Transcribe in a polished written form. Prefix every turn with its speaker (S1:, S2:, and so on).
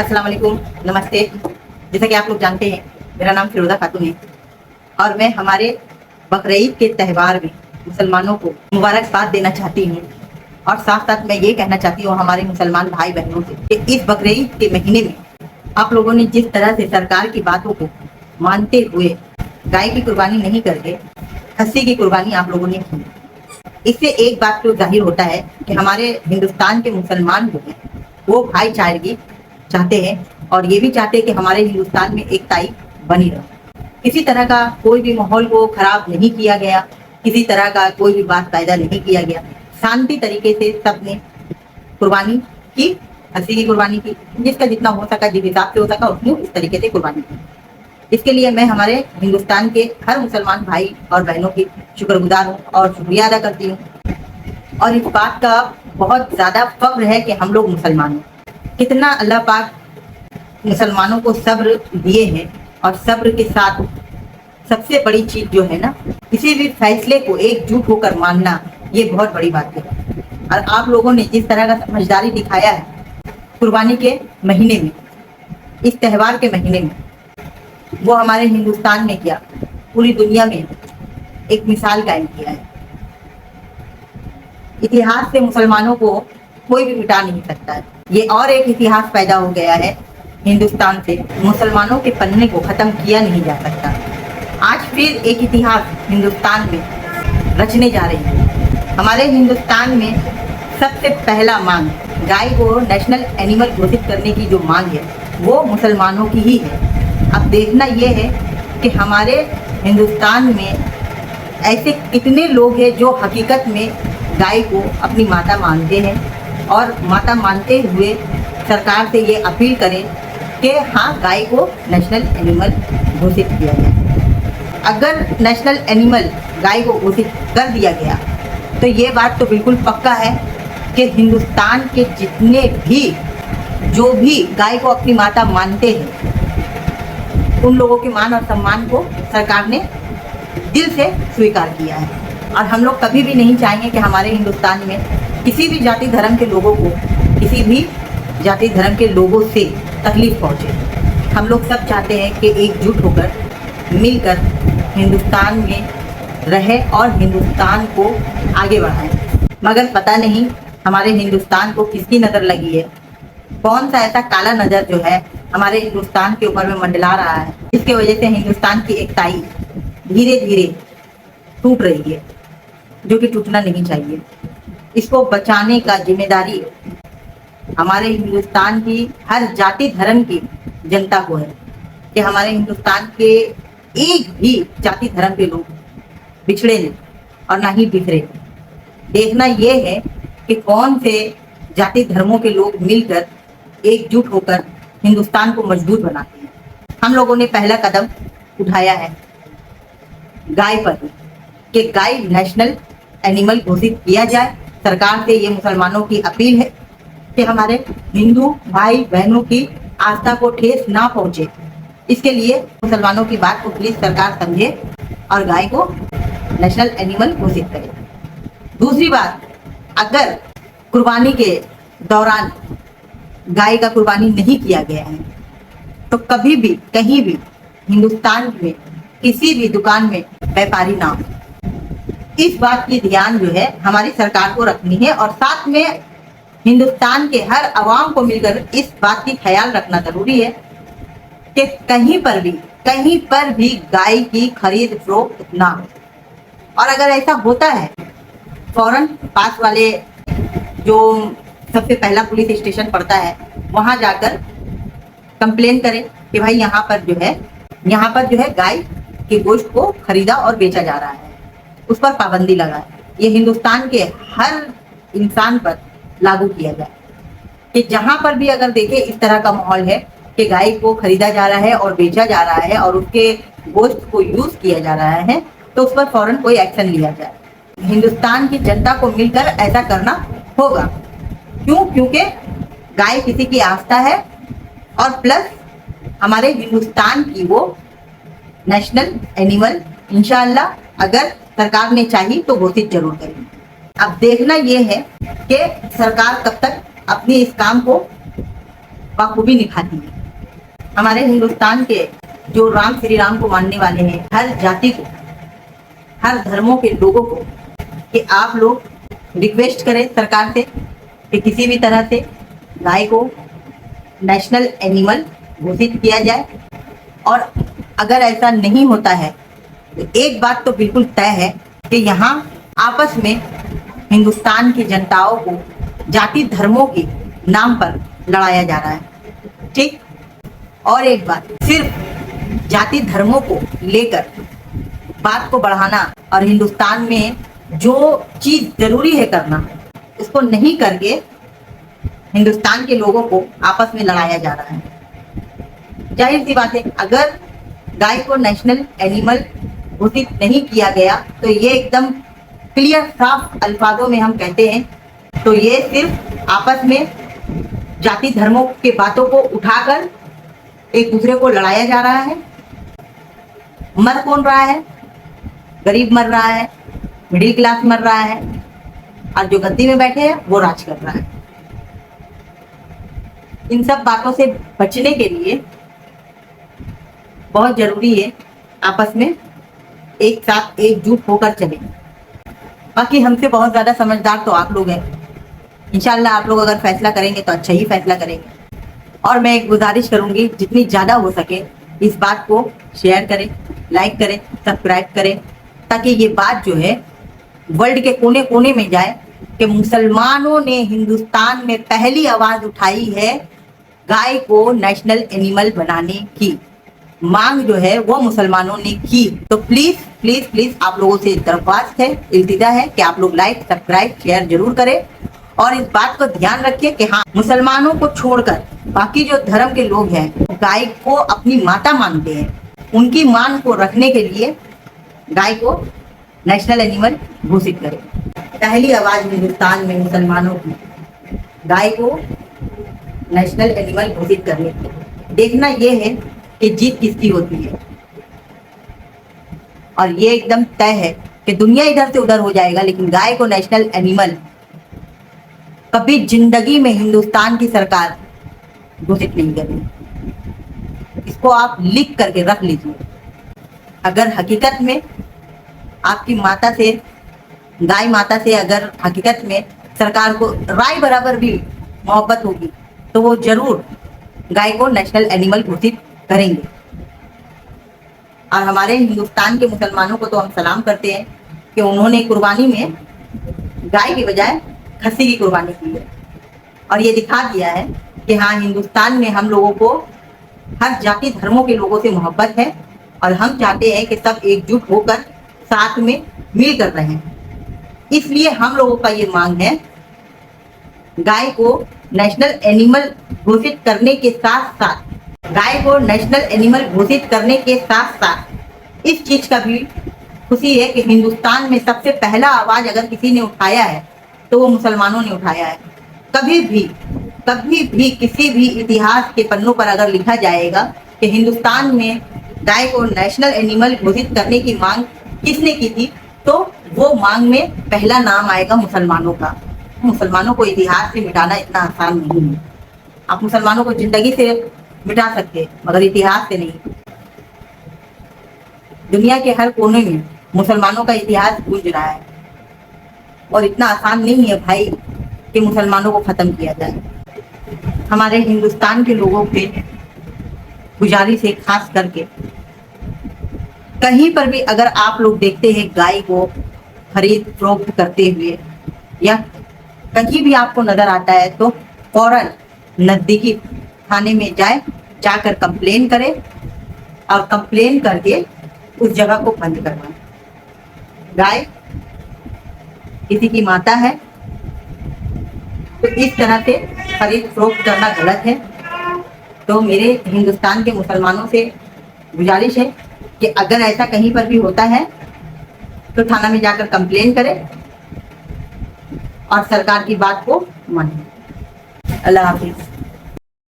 S1: अस्सलाम वालेकुम, नमस्ते। जैसा कि आप लोग जानते हैं, मेरा नाम फिरोज़ा खातून है और मैं हमारे बकरीद के त्यौहार में मुसलमानों को मुबारकबाद देना चाहती हूँ और साथ साथ मैं ये कहना चाहती हूँ हमारे मुसलमान भाई बहनों से कि इस बकरीद के महीने में आप लोगों ने जिस तरह से सरकार की बातों को मानते हुए गाय की कुर्बानी नहीं करके खस्सी की कुर्बानी आप लोगों ने की, इससे एक बात तो जाहिर होता है कि हमारे हिंदुस्तान के मुसलमान जो हैं वो भाईचारगी चाहते हैं और ये भी चाहते हैं कि हमारे हिंदुस्तान में एकताई बनी रहे। किसी तरह का कोई भी माहौल को खराब नहीं किया गया, किसी तरह का कोई भी बात पैदा नहीं किया गया। शांति तरीके से सबने कुर्बानी की, खस्सी की कुर्बानी की, जिसका जितना हो सका, जिस हिसाब से हो सका उसने इस तरीके से कुर्बानी की। इसके लिए मैं हमारे हिंदुस्तान के हर मुसलमान भाई और बहनों की शुक्रगुजार हूँ और शुक्रिया अदा करती हूँ। और इस बात का बहुत ज़्यादा फख्र है कि हम लोग मुसलमान हैं। कितना अल्लाह पाक मुसलमानों को सब्र दिए हैं और सब्र के साथ सबसे बड़ी चीज़ जो है ना, किसी भी फैसले को एकजुट होकर मानना, ये बहुत बड़ी बात है। और आप लोगों ने जिस तरह का समझदारी दिखाया है कुर्बानी के महीने में, इस त्यौहार के महीने में, वो हमारे हिंदुस्तान में क्या पूरी दुनिया में एक मिसाल कायम किया है। इतिहास से मुसलमानों को कोई भी मिटा नहीं सकता है। ये और एक इतिहास पैदा हो गया है हिंदुस्तान से, मुसलमानों के पन्ने को ख़त्म किया नहीं जा सकता। आज फिर एक इतिहास हिंदुस्तान में रचने जा रही है। हमारे हिंदुस्तान में सबसे पहला मांग गाय को नेशनल एनिमल घोषित करने की जो मांग है वो मुसलमानों की ही है। अब देखना ये है कि हमारे हिंदुस्तान में ऐसे कितने लोग हैं जो हकीकत में गाय को अपनी माता मानते हैं और माता मानते हुए सरकार से ये अपील करें कि हाँ, गाय को नेशनल एनिमल घोषित किया जाए। अगर नेशनल एनिमल गाय को घोषित कर दिया गया तो ये बात तो बिल्कुल पक्का है कि हिंदुस्तान के जितने भी जो भी गाय को अपनी माता मानते हैं उन लोगों के मान और सम्मान को सरकार ने दिल से स्वीकार किया है। और हम लोग कभी भी नहीं चाहेंगे कि हमारे हिंदुस्तान में किसी भी जाति धर्म के लोगों को, किसी भी जाति धर्म के लोगों से तकलीफ पहुंचे। हम लोग सब चाहते हैं कि एकजुट होकर मिलकर हिंदुस्तान में रहे और हिंदुस्तान को आगे बढ़ाएं। मगर पता नहीं हमारे हिंदुस्तान को किसकी नज़र लगी है, कौन सा ऐसा काला नज़र जो है हमारे हिंदुस्तान के ऊपर में मंडला रहा है, जिसकी वजह से हिंदुस्तान की एकताई धीरे धीरे टूट रही है, जो कि टूटना नहीं चाहिए। इसको बचाने का जिम्मेदारी हमारे हिंदुस्तान की हर जाति धर्म की जनता को है कि हमारे हिंदुस्तान के एक भी जाति धर्म के लोग बिछड़े नहीं और ना ही बिखरे। देखना ये है कि कौन से जाति धर्मों के लोग मिलकर एकजुट होकर हिंदुस्तान को मजबूत बनाते हैं। हम लोगों ने पहला कदम उठाया है गाय पर कि गाय नेशनल एनिमल घोषित किया जाए। सरकार से ये मुसलमानों की अपील है कि हमारे हिंदू भाई बहनों की आस्था को ठेस ना पहुंचे। इसके लिए मुसलमानों की बात को प्लीज सरकार समझे और गाय को नेशनल एनिमल घोषित करे। दूसरी बात, अगर कुर्बानी के दौरान गाय का कुर्बानी नहीं किया गया है तो कभी भी कहीं भी हिंदुस्तान में किसी भी दुकान में व्यापारी ना हो। इस बात की ध्यान जो है हमारी सरकार को रखनी है और साथ में हिंदुस्तान के हर आवाम को मिलकर इस बात की ख्याल रखना जरूरी है कि कहीं पर भी गाय की खरीद फरोख्त ना हो। और अगर ऐसा होता है, फौरन पास वाले जो सबसे पहला पुलिस स्टेशन पड़ता है वहां जाकर कंप्लेन करें कि भाई यहाँ पर जो है गाय के गोश्त को खरीदा और बेचा जा रहा है, उस पर पाबंदी लगाए। ये हिंदुस्तान के हर इंसान पर लागू किया जाए कि जहां पर भी अगर देखे इस तरह का माहौल है कि गाय को खरीदा जा रहा है और बेचा जा रहा है और उसके गोश्त को यूज किया जा रहा है तो उस पर फौरन कोई एक्शन लिया जाए। हिंदुस्तान की जनता को मिलकर ऐसा करना होगा। क्योंकि गाय किसी की आस्था है और प्लस हमारे हिंदुस्तान की वो नेशनल एनिमल इंशाअल्लाह अगर सरकार ने चाही तो घोषित जरूर करेगी। अब देखना ये है कि सरकार कब तक अपनी इस काम को बाखूबी निभाती है। हमारे हिंदुस्तान के जो राम श्री राम को मानने वाले हैं, हर जाति को, हर धर्मों के लोगों को, कि आप लोग रिक्वेस्ट करें सरकार से कि किसी भी तरह से गाय को नेशनल एनिमल घोषित किया जाए। और अगर ऐसा नहीं होता है तो एक बात तो बिल्कुल तय है कि यहाँ आपस में हिंदुस्तान की जनताओं को जाति धर्मों के नाम पर लड़ाया जा रहा है। ठीक। और एक बात, सिर्फ जाति धर्मों को लेकर बात को बढ़ाना और हिंदुस्तान में जो चीज जरूरी है करना उसको नहीं करके हिंदुस्तान के लोगों को आपस में लड़ाया जा रहा है। जाहिर सी बात है, अगर गाय को नेशनल एनिमल घोषित नहीं किया गया तो ये एकदम क्लियर साफ अल्फाजों में हम कहते हैं तो ये सिर्फ आपस में जाति धर्मों के बातों को उठाकर एक दूसरे को लड़ाया जा रहा है। मर कौन रहा है? गरीब मर रहा है, मिडिल क्लास मर रहा है, और जो गद्दी में बैठे हैं वो राज कर रहा है। इन सब बातों से बचने के लिए बहुत जरूरी है आपस में एक साथ एकजुट होकर चले। बाकी हमसे बहुत ज़्यादा समझदार तो आप लोग हैं। इंशाल्लाह आप लोग अगर फैसला करेंगे तो अच्छा ही फैसला करेंगे। और मैं एक गुजारिश करूंगी, जितनी ज़्यादा हो सके इस बात को शेयर करें, लाइक करें, सब्सक्राइब करें, ताकि ये बात जो है वर्ल्ड के कोने कोने में जाए कि मुसलमानों ने हिंदुस्तान में पहली आवाज़ उठाई है गाय को नेशनल एनिमल बनाने की मांग जो है वो मुसलमानों ने की। तो प्लीज प्लीज प्लीज आप लोगों से दरख्वास्त है, इल्तिजा है कि आप लोग लाइक सब्सक्राइब शेयर जरूर करें और इस बात को ध्यान रखिए कि हाँ, मुसलमानों को छोड़कर बाकी जो धर्म के लोग हैं गाय को अपनी माता मानते हैं, उनकी मांग को रखने के लिए गाय को नेशनल एनिमल घोषित करें। पहली आवाज हिंदुस्तान में मुसलमानों की गाय को नेशनल एनिमल घोषित करने की। देखना ये है कि जीत किसकी होती है, और ये एकदम तय है कि दुनिया इधर से उधर हो जाएगा लेकिन गाय को नेशनल एनिमल कभी जिंदगी में हिंदुस्तान की सरकार घोषित नहीं करेगी। इसको आप लिख करके रख लीजिए। अगर हकीकत में आपकी माता से, गाय माता से अगर हकीकत में सरकार को राय बराबर भी मोहब्बत होगी तो वो जरूर गाय को नेशनल एनिमल घोषित करेंगे। और हमारे हिंदुस्तान के मुसलमानों को तो हम सलाम करते हैं कि उन्होंने कुर्बानी में गाय की बजाय खस्सी की कुर्बानी की है और ये दिखा दिया है कि हाँ, हिंदुस्तान में हम लोगों को हर जाति धर्मों के लोगों से मोहब्बत है और हम चाहते हैं कि सब एकजुट होकर साथ में मिल कर रहें। इसलिए हम लोगों का ये मांग है गाय को नेशनल एनिमल घोषित करने के साथ साथ इस चीज का भी खुशी है कि हिंदुस्तान में सबसे पहला आवाज अगर किसी ने उठाया है तो वो मुसलमानों ने उठाया है। कभी भी किसी भी इतिहास के पन्नों पर अगर लिखा जाएगा कि हिंदुस्तान में गाय को नेशनल एनिमल घोषित करने की मांग किसने की थी तो वो मांग में पहला नाम आएगा मुसलमानों का। मुसलमानों को इतिहास से मिटाना इतना आसान नहीं है। आप मुसलमानों को जिंदगी से मिटा सकते मगर इतिहास से नहीं। दुनिया के हर कोने में मुसलमानों का इतिहास गूंज रहा है और इतना आसान नहीं है भाई कि मुसलमानों को खत्म किया जाए। हमारे हिंदुस्तान के लोगों पे गुजारिश है, खास करके कहीं पर भी अगर आप लोग देखते हैं गाय को खरीद फरोख्त करते हुए या कहीं भी आपको नजर आता है तो फौरन नजदीकी थाने में जाकर कंप्लेन करें और कंप्लेन करके उस जगह को बंद करवाएं। गाय किसी की माता है तो इस तरह से खरीद फरोख्त करना गलत है। तो मेरे हिंदुस्तान के मुसलमानों से गुजारिश है कि अगर ऐसा कहीं पर भी होता है तो थाना में जाकर कंप्लेन करें और सरकार की बात को मानें। अल्लाह हाफिज।